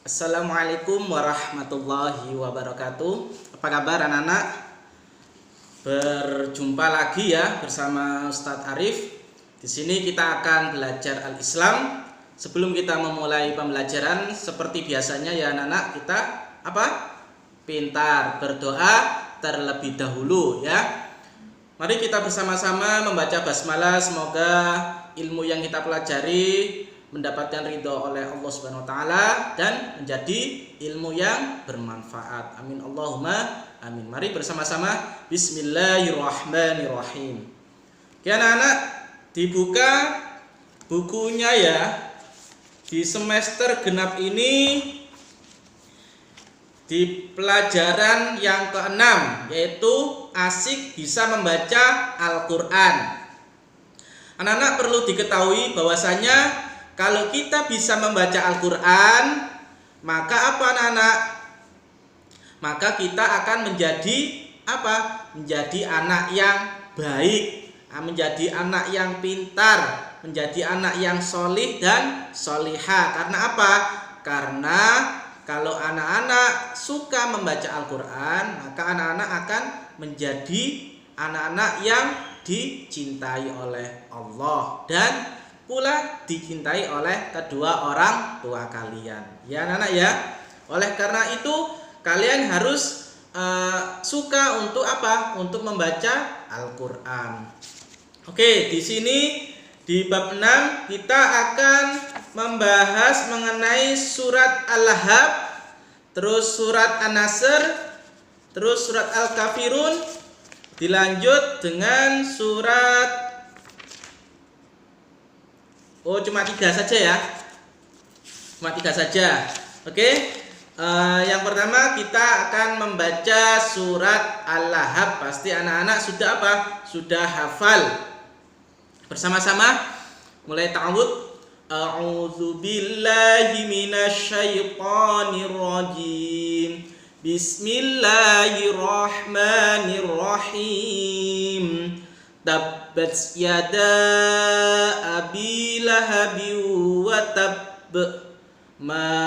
Assalamualaikum warahmatullahi wabarakatuh. Apa kabar anak-anak? Berjumpa lagi ya bersama Ustadz Arif. Di sini kita akan belajar Al-Islam. Sebelum kita memulai pembelajaran, seperti biasanya ya anak-anak, kita pintar berdoa terlebih dahulu ya. Mari kita bersama-sama membaca basmalah. Semoga ilmu yang kita pelajari mendapatkan ridho oleh Allah Subhanahu wa taala dan menjadi ilmu yang bermanfaat. Amin Allahumma amin. Mari bersama-sama bismillahirrahmanirrahim. Oke anak-anak, dibuka bukunya ya. Di semester genap ini di pelajaran yang ke-6, yaitu asik bisa membaca Al-Qur'an. Anak-anak perlu diketahui bahwasanya kalau kita bisa membaca Al-Qur'an, maka apa anak-anak? Maka kita akan menjadi apa? Menjadi anak yang baik, menjadi anak yang pintar, menjadi anak yang solih dan solihah. Karena apa? Karena kalau anak-anak suka membaca Al-Qur'an, maka anak-anak akan menjadi anak-anak yang dicintai oleh Allah dan pula dicintai oleh kedua orang tua kalian. Ya anak-anak ya. Oleh karena itu kalian harus suka untuk apa? Untuk membaca Al-Qur'an. Oke, di sini di bab 6 kita akan membahas mengenai surat Al-Lahab, terus surat An-Nasr, terus surat Al-Kafirun, dilanjut dengan surat cuma 3 saja ya. Cuma 3 saja. Oke. Yang pertama kita akan membaca surat Al-Lahab. Pasti anak-anak sudah apa? Sudah hafal. Bersama-sama mulai ta'awudz. A'udzu billahi minasyaitonir rajim. Bismillahirrahmanirrahim. Tabbat yada abi lahabi wa tabb ma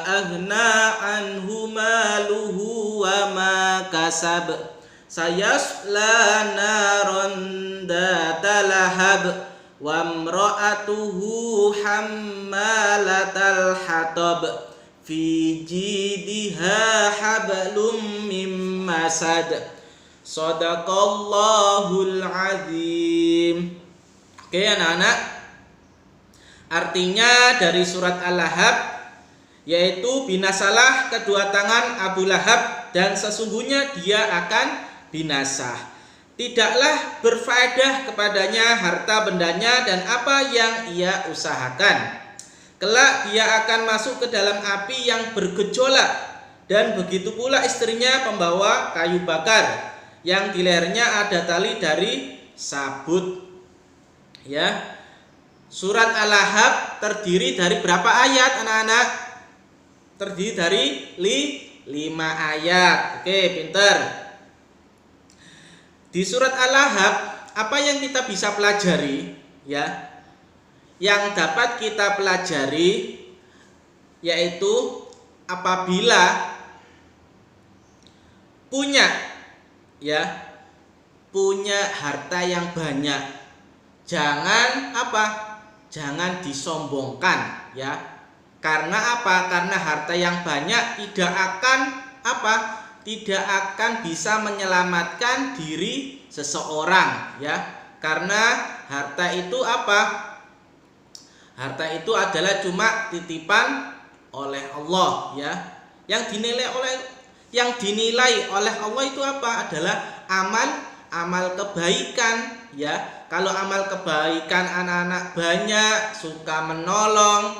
aghna anhu maluhu wa ma kasab sayasla naran data lahab wa imra'atuhu hammalatal hatab fi jidha hablum mim masad. Shadaqallahul azim. Oke anak-anak, artinya dari surat Al-Lahab yaitu binasalah kedua tangan Abu Lahab dan sesungguhnya dia akan binasa. Tidaklah berfaedah kepadanya harta bendanya dan apa yang ia usahakan. Kelak dia akan masuk ke dalam api yang bergejolak dan begitu pula istrinya pembawa kayu bakar yang di lehernya ada tali dari sabut. Ya. Surat Al-Lahab terdiri dari berapa ayat anak-anak? Terdiri dari 5 ayat. Oke, pinter. Di surat Al-Lahab apa yang kita bisa pelajari ya? Yang dapat kita pelajari yaitu apabila punya harta yang banyak, jangan jangan disombongkan ya. Karena apa? Karena harta yang banyak tidak akan bisa menyelamatkan diri seseorang ya. Karena harta itu harta itu adalah cuma titipan oleh Allah ya. Yang dinilai oleh Allah itu adalah amal kebaikan ya. Kalau amal kebaikan anak-anak banyak, suka menolong,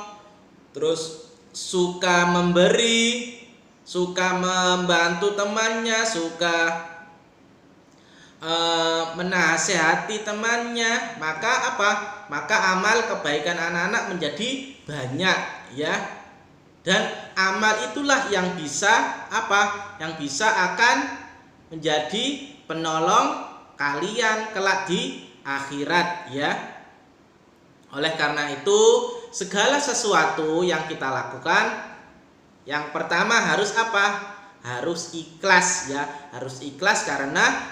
terus suka memberi, suka membantu temannya, suka menasehati temannya, maka amal kebaikan anak-anak menjadi banyak ya. Dan amal itulah yang bisa akan menjadi penolong kalian kelak di akhirat ya. Oleh karena itu segala sesuatu yang kita lakukan Yang pertama harus apa? Harus ikhlas ya, harus ikhlas karena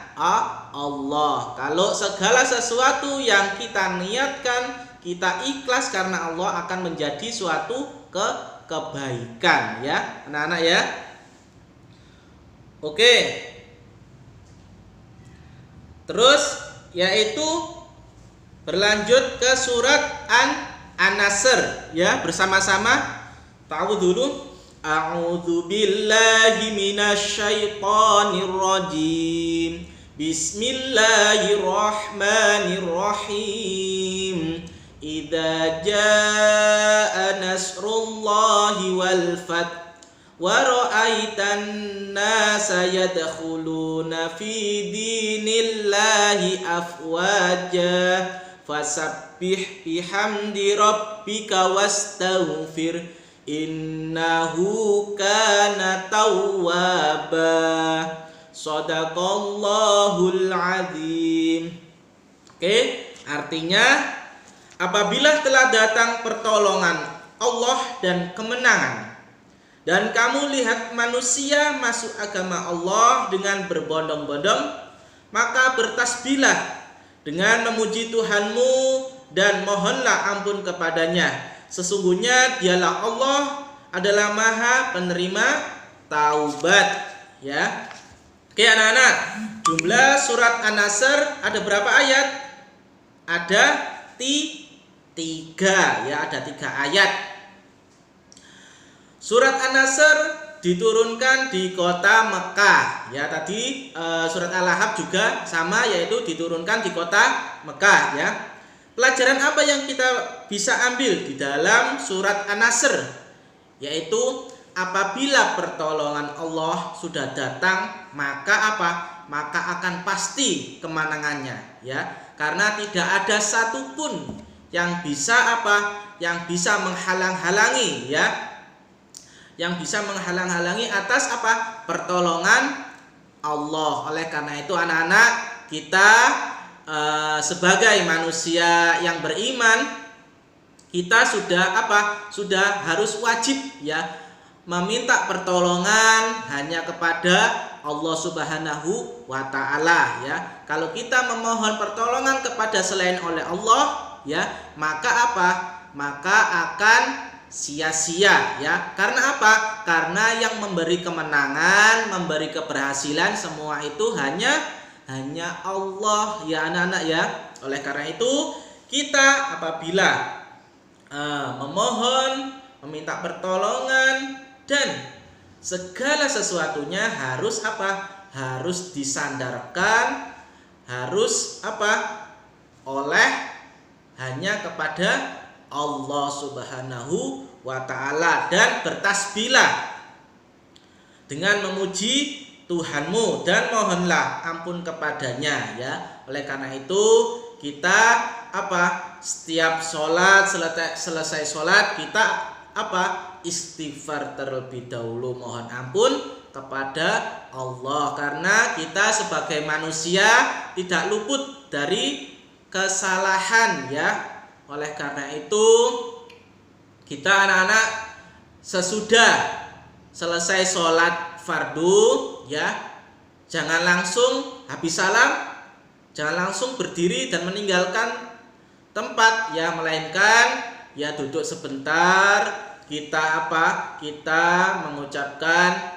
Allah. Kalau segala sesuatu yang kita niatkan, kita ikhlas karena Allah, akan menjadi suatu kebaikan ya, anak-anak ya. Oke. Terus yaitu berlanjut ke surat An-Nasr ya, bersama-sama. Tahu dulu. A'udzu billahi minasyaitonir rajim. Bismillahirrahmanirrahim. Idza jaa nasrullahi wal fath wa ra'aitan nasa yadkhuluna fi dinillahi afwaja fasabbih bihamdi rabbika wastaghfir innahu kana tawwaba. Shadaqallahul azim. Oke, artinya apabila telah datang pertolongan Allah dan kemenangan, dan kamu lihat manusia masuk agama Allah dengan berbondong-bondong, maka bertasbihlah dengan memuji Tuhanmu dan mohonlah ampun kepadanya. Sesungguhnya dialah Allah adalah Maha penerima taubat ya. Oke anak-anak, jumlah surat An-Nasr ada berapa ayat? Ada 3 ya, ada 3 ayat. Surat An-Nasr diturunkan di kota Mekah ya. Tadi surat Al-Ahzab juga sama, yaitu diturunkan di kota Mekah ya. Pelajaran apa yang kita bisa ambil di dalam surat An-Nasr? Yaitu apabila pertolongan Allah sudah datang, maka apa? Maka akan pasti kemenangannya ya. Karena tidak ada satupun yang bisa apa? Yang bisa menghalang-halangi ya. Yang bisa menghalang-halangi atas apa? Pertolongan Allah. Oleh karena itu anak-anak, kita sebagai manusia yang beriman, kita sudah apa? Sudah harus wajib ya meminta pertolongan hanya kepada Allah Subhanahu wa taala ya. Kalau kita memohon pertolongan kepada selain oleh Allah ya, maka apa? Maka akan sia-sia ya. Karena apa? Karena yang memberi kemenangan, memberi keberhasilan semua itu hanya Allah ya anak-anak ya. Oleh karena itu kita apabila memohon, meminta pertolongan, dan segala sesuatunya harus apa? Harus disandarkan, harus apa? Oleh hanya kepada Allah Subhanahu wa taala, dan bertasbihlah dengan memuji Tuhanmu dan mohonlah ampun kepadanya ya. Oleh karena itu kita apa? Setiap sholat, selesai sholat kita apa? Istighfar terlebih dahulu, mohon ampun kepada Allah. Karena kita sebagai manusia tidak luput dari kesalahan ya. Oleh karena itu kita anak-anak sesudah selesai sholat fardu ya, jangan langsung habis salam, jangan langsung berdiri dan meninggalkan tempat ya, melainkan ya duduk sebentar, kita apa? Kita mengucapkan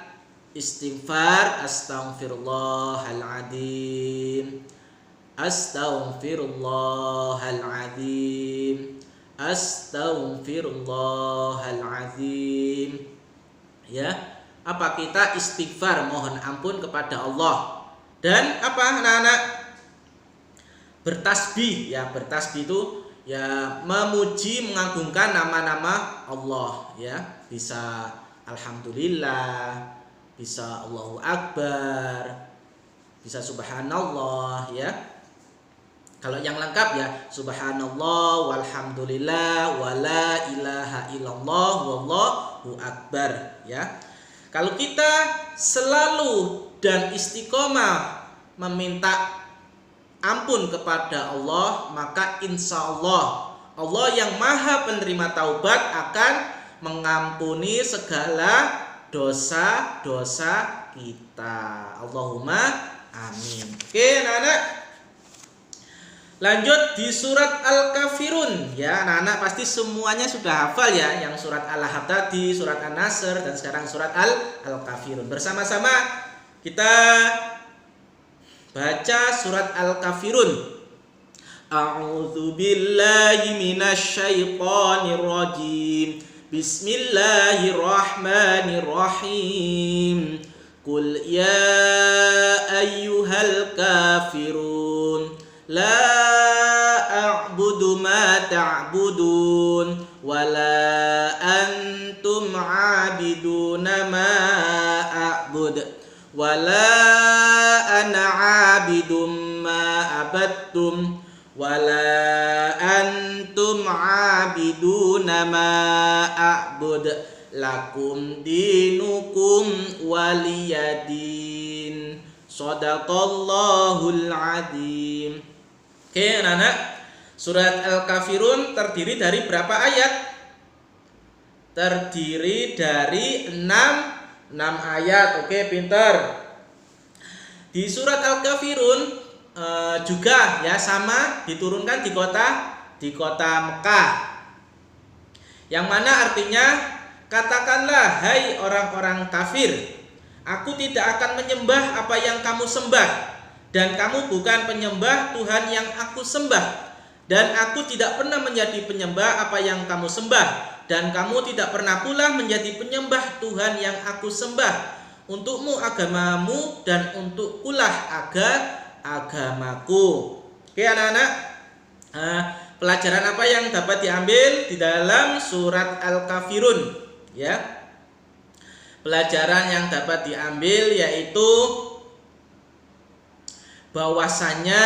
istighfar, astaghfirullahaladzim, astaghfirullahaladzim, astaghfirullahaladzim ya. Apa? Kita istighfar, mohon ampun kepada Allah. Dan apa anak-anak? Bertasbih ya. Bertasbih itu ya memuji, mengagungkan nama-nama Allah ya. Bisa alhamdulillah, bisa Allahu Akbar, bisa subhanallah ya. Kalau yang lengkap ya subhanallah walhamdulillah wala ilaha illallah wallahu akbar ya. Kalau kita selalu dan istiqomah meminta ampun kepada Allah, maka insya Allah Allah yang maha penerima taubat akan mengampuni segala dosa-dosa kita. Allahumma amin. Oke anak-anak, lanjut di surat Al-Kafirun. Ya, anak-anak pasti semuanya sudah hafal ya, yang surat Al-Ahzab tadi, surat An-Nasr, dan sekarang surat Al-Kafirun. Bersama-sama kita baca surat Al-Kafirun. A'udzu billahi minasy syaithanir rajim. Bismillahirrahmanirrahim. Qul ya ayyuhal kafirun la a'budu ma ta'budun wa la antum 'abiduna ma a'bud wa la ana 'abidum ma abattum wala antum 'abiduna ma a'bud lakum dinukum waliyadin. Shadaqallahul adzim. Oke anak-anak, surat Al-Kafirun terdiri dari berapa ayat? Terdiri dari 6 ayat. Oke, pintar. Di surat Al-Kafirun juga ya sama diturunkan di kota Mekah, yang mana artinya katakanlah hai orang-orang kafir, aku tidak akan menyembah apa yang kamu sembah, dan kamu bukan penyembah Tuhan yang aku sembah, dan aku tidak pernah menjadi penyembah apa yang kamu sembah, dan kamu tidak pernah pula menjadi penyembah Tuhan yang aku sembah. Untukmu agamamu dan untukkulah agamaku. Oke anak-anak, pelajaran apa yang dapat diambil di dalam surat Al-Kafirun? Ya, pelajaran yang dapat diambil yaitu bahwasanya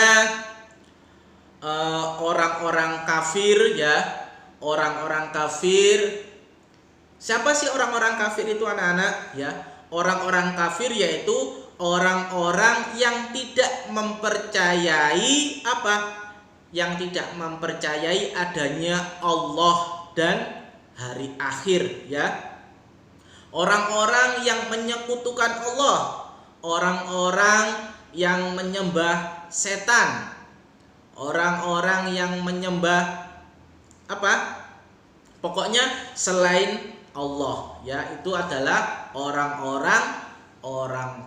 orang-orang kafir ya, orang-orang kafir. Siapa sih orang-orang kafir itu anak-anak? Ya, orang-orang kafir yaitu orang-orang yang tidak mempercayai apa? Yang tidak mempercayai adanya Allah dan hari akhir ya. Orang-orang yang menyekutukan Allah, orang-orang yang menyembah setan, orang-orang yang menyembah apa? Pokoknya selain Allah ya, itu adalah orang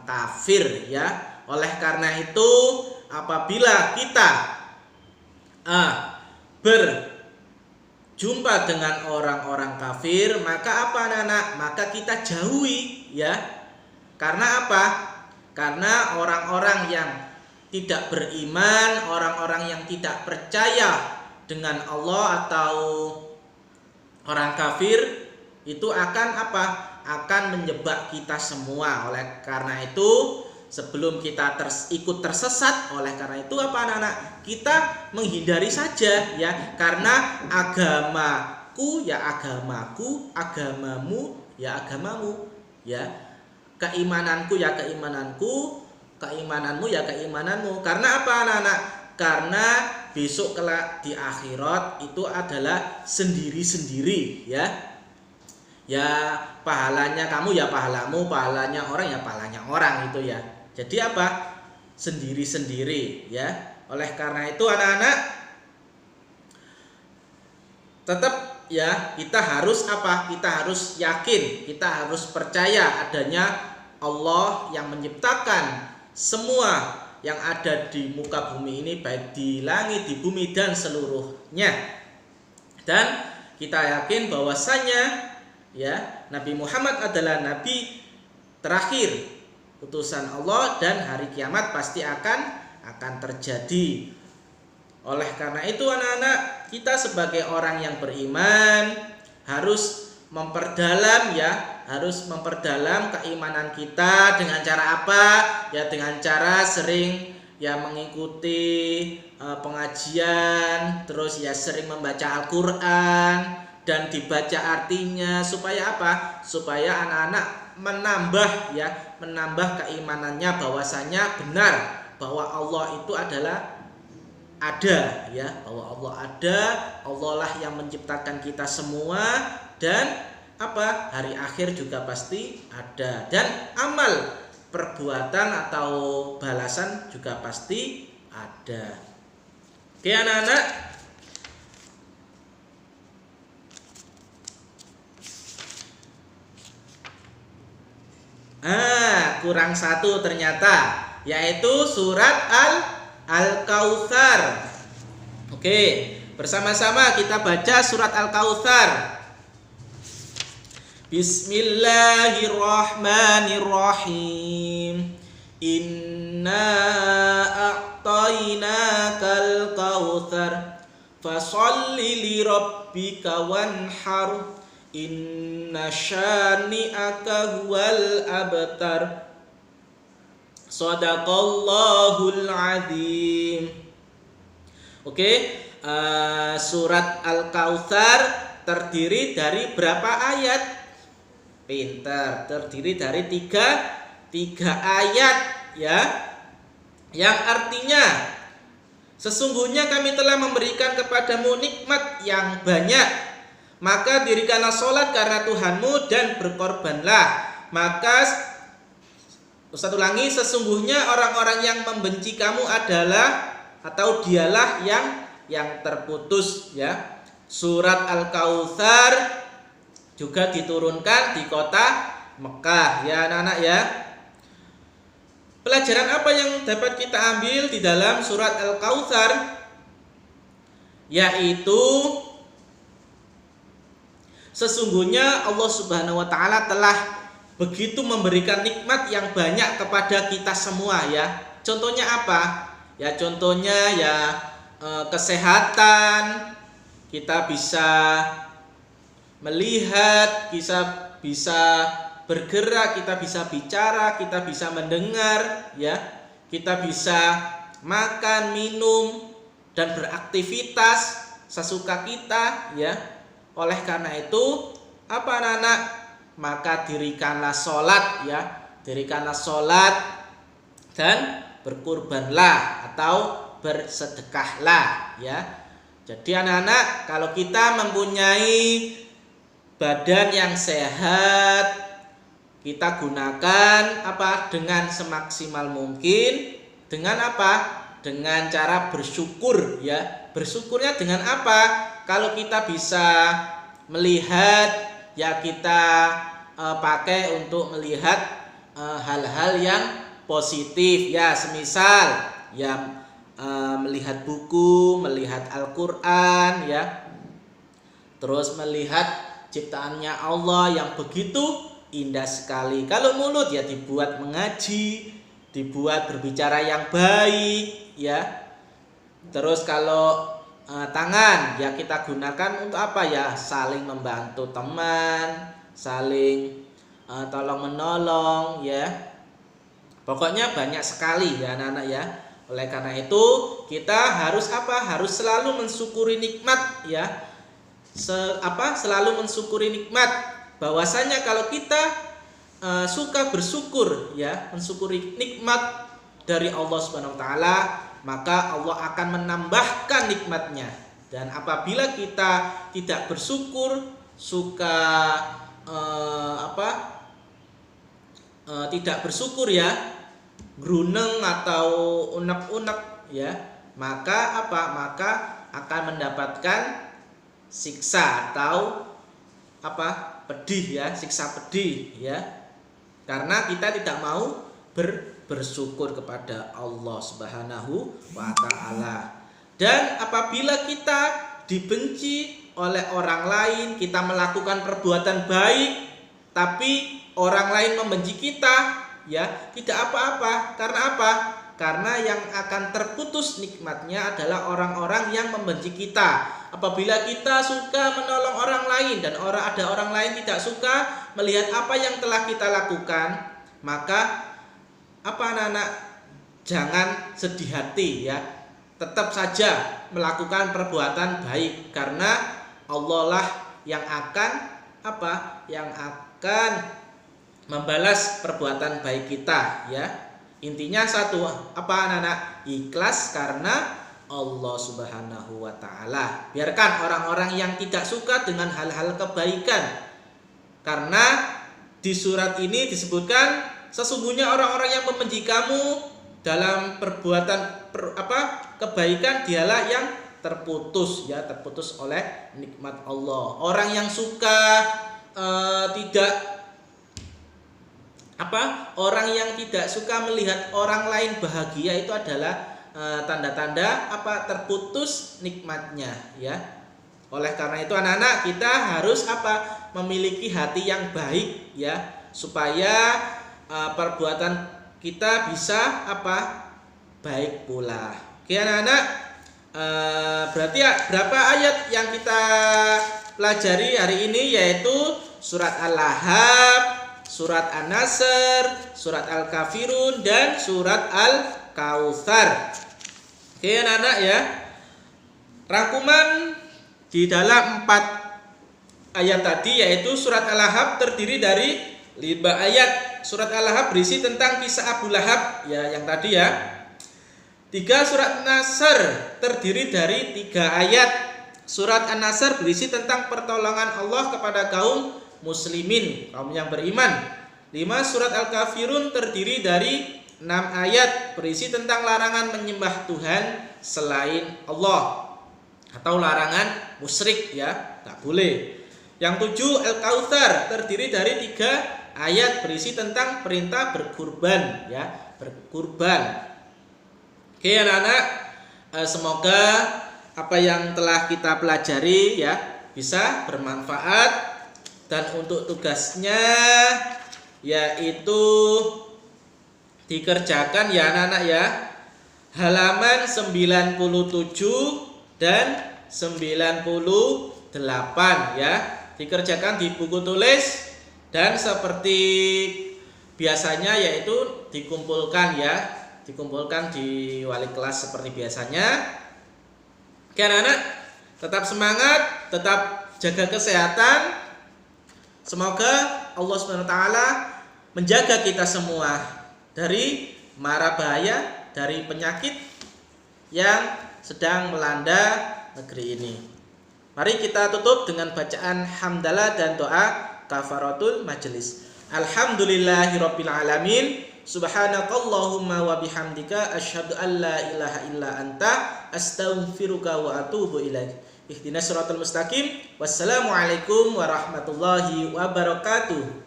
kafir ya. Oleh karena itu apabila kita berjumpa dengan orang-orang kafir, maka apa anak-anak? Maka kita jauhi ya. Karena apa? Karena orang-orang yang tidak beriman, orang-orang yang tidak percaya dengan Allah atau orang kafir itu akan apa? Akan menjebak kita semua. Oleh karena itu sebelum kita ikut tersesat, oleh karena itu apa anak-anak? Kita menghindari saja ya, karena agamaku ya agamaku, agamamu ya agamamu ya, keimananku ya keimananku, keimananmu ya keimananmu. Karena apa anak-anak? Karena besok kelak di akhirat itu adalah sendiri-sendiri ya. Ya pahalanya kamu ya pahalamu, pahalanya orang ya pahalanya orang itu ya. Jadi apa? Sendiri-sendiri ya. Oleh karena itu anak-anak tetap ya kita harus apa? Kita harus yakin, kita harus percaya adanya Allah yang menciptakan semua yang ada di muka bumi ini, baik di langit, di bumi dan seluruhnya. Dan kita yakin bahwasanya ya Nabi Muhammad adalah nabi terakhir utusan Allah, dan hari kiamat pasti akan terjadi. Oleh karena itu anak-anak, kita sebagai orang yang beriman harus memperdalam ya, harus memperdalam keimanan kita dengan cara apa? Ya dengan cara sering ya mengikuti pengajian, terus ya sering membaca Al-Qur'an dan dibaca artinya, supaya apa? Supaya anak-anak menambah ya, menambah keimanannya bahwasanya benar bahwa Allah itu adalah ada ya, bahwa Allah ada, Allah lah yang menciptakan kita semua, dan apa? Hari akhir juga pasti ada, dan amal perbuatan atau balasan juga pasti ada. Oke anak-anak, kurang satu ternyata, yaitu surat Al-Kautsar. Oke, bersama-sama kita baca surat Al-Kautsar. Bismillahirrahmanirrahim. Inna a'tainakal kautsar fasholli li rabbika wanhar inna syani'aka huwal abtar. Shadaqallahul azim. Oke, surat Al-Kautsar terdiri dari berapa ayat? Pintar, terdiri dari tiga ayat ya, yang artinya sesungguhnya kami telah memberikan kepadamu nikmat yang banyak, maka dirikanlah sholat karena Tuhanmu dan berkorbanlah. Maka Ustaz ulangi, sesungguhnya orang-orang yang membenci kamu adalah atau dialah yang terputus ya. Surat Al-Kautsar juga diturunkan di kota Mekah ya anak-anak ya. Pelajaran apa yang dapat kita ambil di dalam surat Al-Kautsar? Yaitu sesungguhnya Allah Subhanahu wa taala telah begitu memberikan nikmat yang banyak kepada kita semua ya. Contohnya apa? Ya contohnya ya kesehatan, kita bisa melihat, kita bisa bergerak, kita bisa bicara, kita bisa mendengar ya, kita bisa makan, minum dan beraktivitas sesuka kita ya. Oleh karena itu apa anak-anak? Maka dirikanlah sholat ya, dirikanlah sholat dan berkurbanlah atau bersedekahlah ya. Jadi anak-anak, kalau kita mempunyai badan yang sehat, kita gunakan apa? Dengan semaksimal mungkin. Dengan apa? Dengan cara bersyukur ya. Bersyukurnya dengan apa? Kalau kita bisa melihat ya, kita pakai untuk melihat hal-hal yang positif ya, semisal ya melihat buku, melihat Al-Quran ya, terus melihat ciptaannya Allah yang begitu indah sekali. Kalau mulut ya dibuat mengaji, dibuat berbicara yang baik ya. Terus kalau tangan ya kita gunakan untuk apa ya? Saling membantu teman, saling tolong menolong ya. Pokoknya banyak sekali ya anak-anak ya. Oleh karena itu kita harus apa? Harus selalu mensyukuri nikmat ya. Selalu mensyukuri nikmat. Bahwasanya kalau kita suka bersyukur ya, mensyukuri nikmat dari Allah Subhanahu wa taala, maka Allah akan menambahkan nikmatnya. Dan apabila kita tidak bersyukur, suka tidak bersyukur ya, gruneng atau unek-unek ya, maka maka akan mendapatkan siksa atau pedih ya, siksa pedih ya, karena kita tidak mau bersyukur kepada Allah Subhanahu wa taala. Dan apabila kita dibenci oleh orang lain, kita melakukan perbuatan baik tapi orang lain membenci kita ya, tidak apa-apa. Karena apa? Karena yang akan terputus nikmatnya adalah orang-orang yang membenci kita. Apabila kita suka menolong orang lain dan ada orang lain tidak suka melihat apa yang telah kita lakukan, maka anak-anak, jangan sedih hati ya. Tetap saja melakukan perbuatan baik, karena Allah lah yang akan yang akan membalas perbuatan baik kita ya. Intinya satu, anak-anak? Ikhlas karena Allah Subhanahu wa taala. Biarkan orang-orang yang tidak suka dengan hal-hal kebaikan Karena di surat ini disebutkan sesungguhnya orang-orang yang membenci kamu dalam perbuatan kebaikan dialah yang terputus oleh nikmat Allah. Orang yang suka orang yang tidak suka melihat orang lain bahagia itu adalah tanda-tanda terputus nikmatnya ya. Oleh karena itu anak-anak kita harus memiliki hati yang baik ya, supaya perbuatan kita bisa baik pula. Oke anak-anak, berarti berapa ayat yang kita pelajari hari ini, yaitu surat Al-Lahab, surat An-Nasr, surat Al-Kafirun, dan surat Al-Kautsar. Oke anak-anak ya, rangkuman di dalam 4 ayat tadi, yaitu surat Al-Lahab terdiri dari 5 ayat. Surat Al-Lahab berisi tentang kisah Abu Lahab ya, yang tadi ya. 3 surat Nasr terdiri dari 3 ayat. Surat An-Nasr berisi tentang pertolongan Allah kepada kaum muslimin, kaum yang beriman. 5 surat Al-Kafirun terdiri dari 6 ayat, berisi tentang larangan menyembah Tuhan selain Allah atau larangan musyrik ya, tak boleh. Yang 7 Al-Kautsar terdiri dari 3 ayat, berisi tentang perintah berkurban ya, berkurban. Oke anak-anak, semoga apa yang telah kita pelajari ya bisa bermanfaat, dan untuk tugasnya yaitu dikerjakan ya anak-anak ya, halaman 97 dan 98 ya, dikerjakan di buku tulis, dan seperti biasanya yaitu dikumpulkan di wali kelas seperti biasanya. Oke anak-anak, tetap semangat, tetap jaga kesehatan. Semoga Allah SWT menjaga kita semua dari mara bahaya, dari penyakit yang sedang melanda negeri ini. Mari kita tutup dengan bacaan hamdalah dan doa kafaratul majelis. Alhamdulillahirabbil alamin. Subhanakallahumma wa bihamdika asyhadu an la ilaha illa anta astaghfiruka wa atubu ilaik. Ihdinas siratal mustaqim. Wassalamualaikum warahmatullahi wabarakatuh.